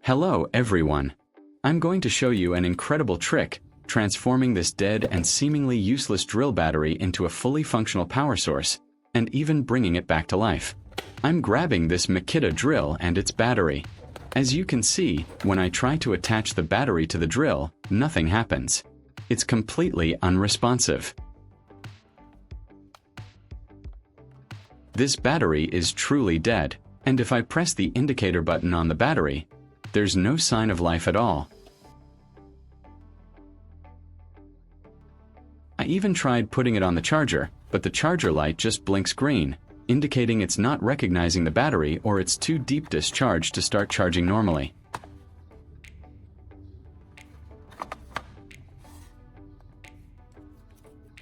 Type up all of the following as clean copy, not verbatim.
Hello everyone. I'm going to show you an incredible trick, transforming this dead and seemingly useless drill battery into a fully functional power source, and even bringing it back to life. I'm grabbing this Makita drill and its battery. As you can see, when I try to attach the battery to the drill, nothing happens. It's completely unresponsive. This battery is truly dead, and if I press the indicator button on the battery, there's no sign of life at all. I even tried putting it on the charger, but the charger light just blinks green, indicating it's not recognizing the battery or it's too deep discharged to start charging normally.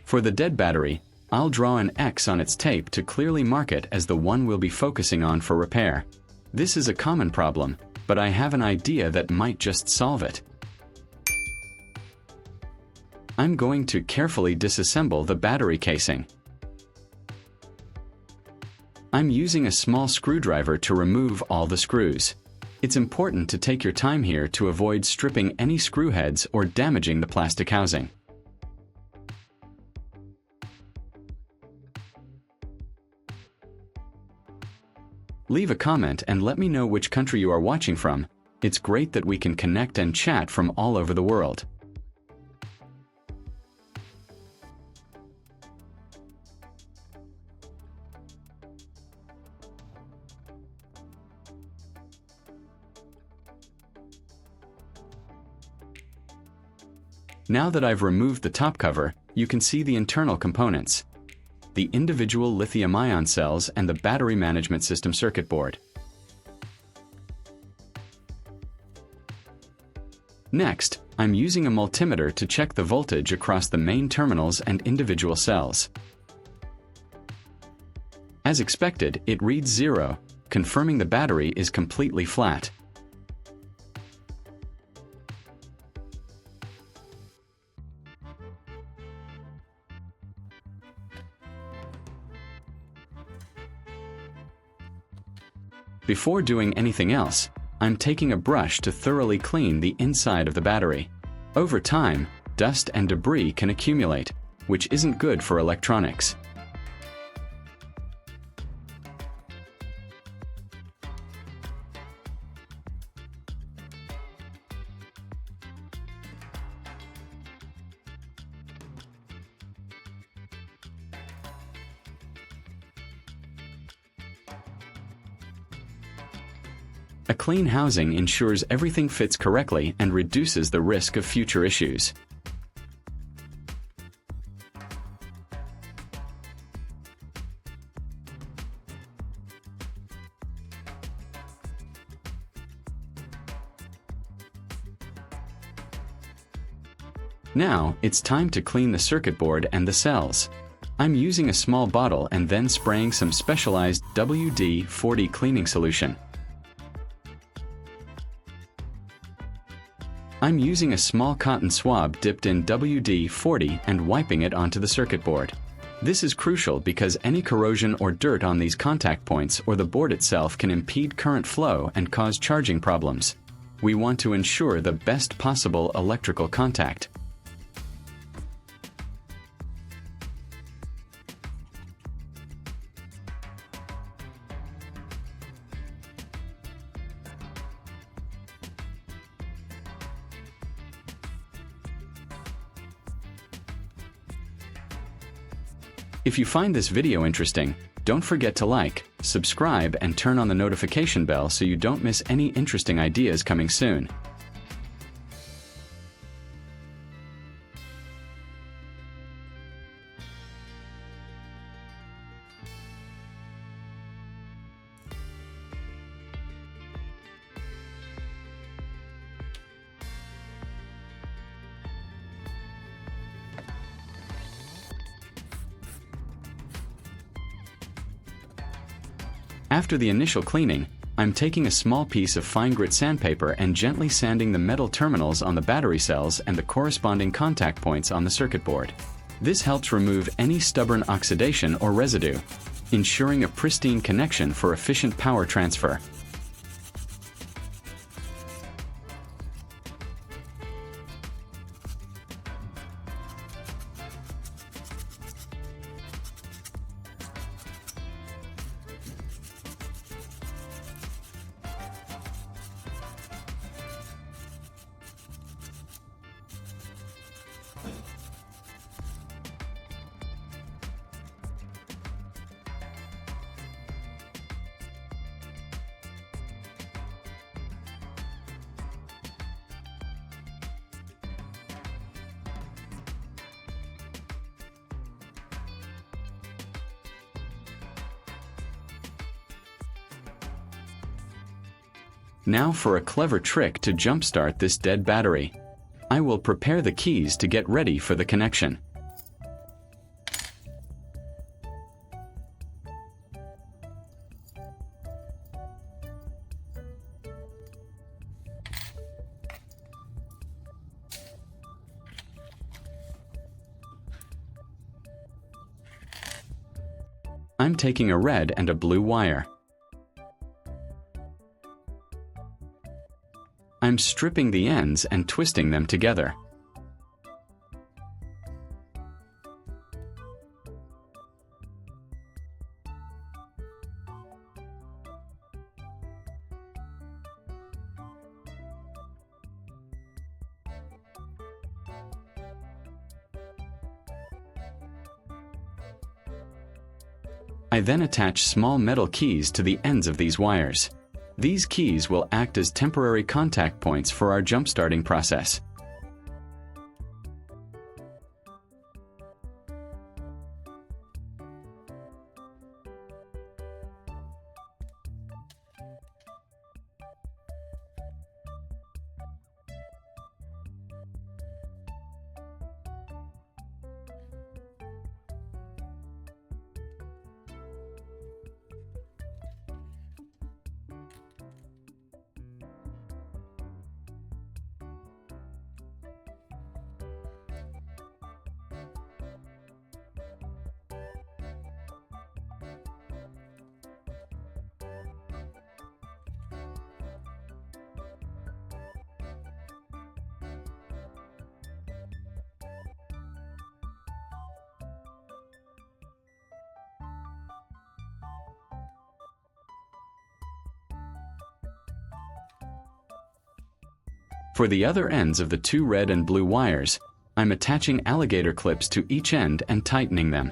For the dead battery, I'll draw an X on its tape to clearly mark it as the one we'll be focusing on for repair. This is a common problem, but I have an idea that might just solve it. I'm going to carefully disassemble the battery casing. I'm using a small screwdriver to remove all the screws. It's important to take your time here to avoid stripping any screw heads or damaging the plastic housing. Leave a comment and let me know which country you are watching from. It's great that we can connect and chat from all over the world. Now that I've removed the top cover, you can see the internal components: the individual lithium-ion cells and the battery management system circuit board. Next, I'm using a multimeter to check the voltage across the main terminals and individual cells. As expected, it reads 0, confirming the battery is completely flat. Before doing anything else, I'm taking a brush to thoroughly clean the inside of the battery. Over time, dust and debris can accumulate, which isn't good for electronics. A clean housing ensures everything fits correctly and reduces the risk of future issues. Now, it's time to clean the circuit board and the cells. I'm using a small bottle and then spraying some specialized WD-40 cleaning solution. I'm using a small cotton swab dipped in WD-40 and wiping it onto the circuit board. This is crucial because any corrosion or dirt on these contact points or the board itself can impede current flow and cause charging problems. We want to ensure the best possible electrical contact. If you find this video interesting, don't forget to like, subscribe, and turn on the notification bell so you don't miss any interesting ideas coming soon. After the initial cleaning, I'm taking a small piece of fine grit sandpaper and gently sanding the metal terminals on the battery cells and the corresponding contact points on the circuit board. This helps remove any stubborn oxidation or residue, ensuring a pristine connection for efficient power transfer. Now for a clever trick to jumpstart this dead battery. I will prepare the keys to get ready for the connection. I'm taking a red and a blue wire. I'm stripping the ends and twisting them together. I then attach small metal keys to the ends of these wires. These keys will act as temporary contact points for our jump-starting process. For the other ends of the two red and blue wires, I'm attaching alligator clips to each end and tightening them.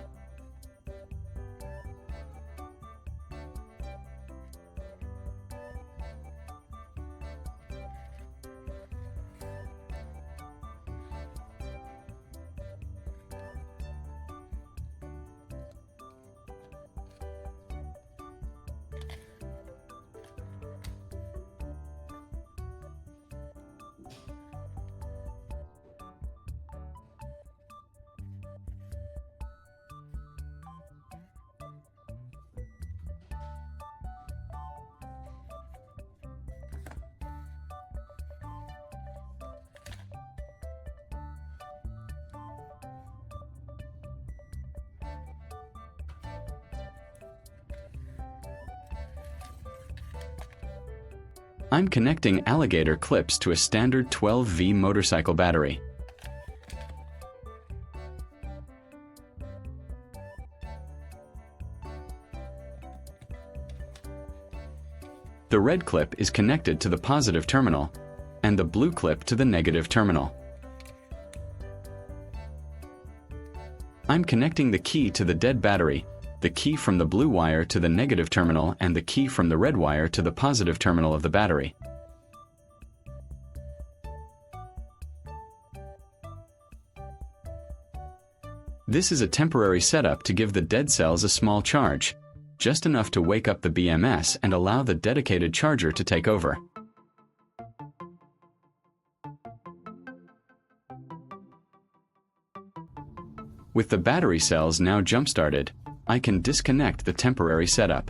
I'm connecting alligator clips to a standard 12V motorcycle battery. The red clip is connected to the positive terminal, and the blue clip to the negative terminal. I'm connecting the key to the dead battery, the key from the blue wire to the negative terminal, and the key from the red wire to the positive terminal of the battery. This is a temporary setup to give the dead cells a small charge, just enough to wake up the BMS and allow the dedicated charger to take over. With the battery cells now jump-started, I can disconnect the temporary setup.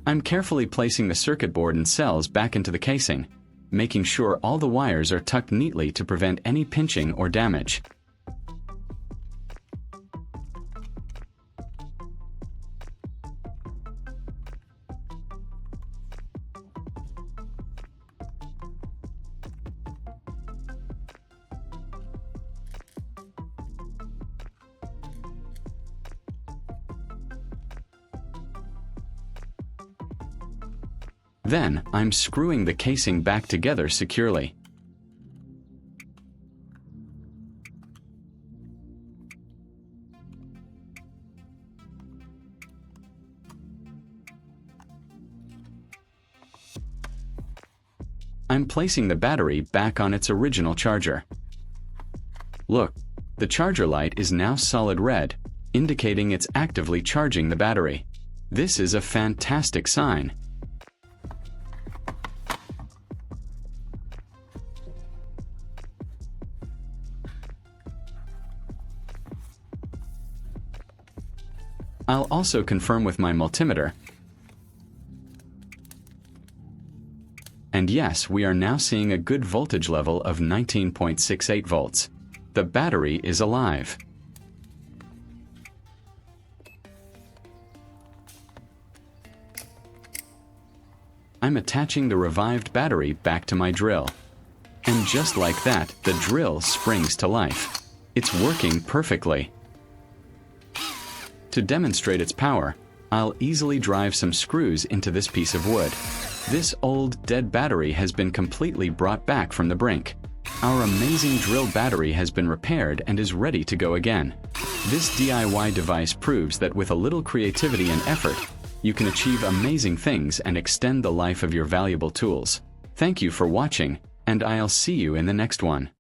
I'm carefully placing the circuit board and cells back into the casing, making sure all the wires are tucked neatly to prevent any pinching or damage. Then, I'm screwing the casing back together securely. I'm placing the battery back on its original charger. Look, the charger light is now solid red, indicating it's actively charging the battery. This is a fantastic sign. I'll also confirm with my multimeter. And yes, we are now seeing a good voltage level of 19.68 volts. The battery is alive. I'm attaching the revived battery back to my drill. And just like that, the drill springs to life. It's working perfectly. To demonstrate its power, I'll easily drive some screws into this piece of wood. This old, dead battery has been completely brought back from the brink. Our amazing drill battery has been repaired and is ready to go again. This DIY device proves that with a little creativity and effort, you can achieve amazing things and extend the life of your valuable tools. Thank you for watching, and I'll see you in the next one.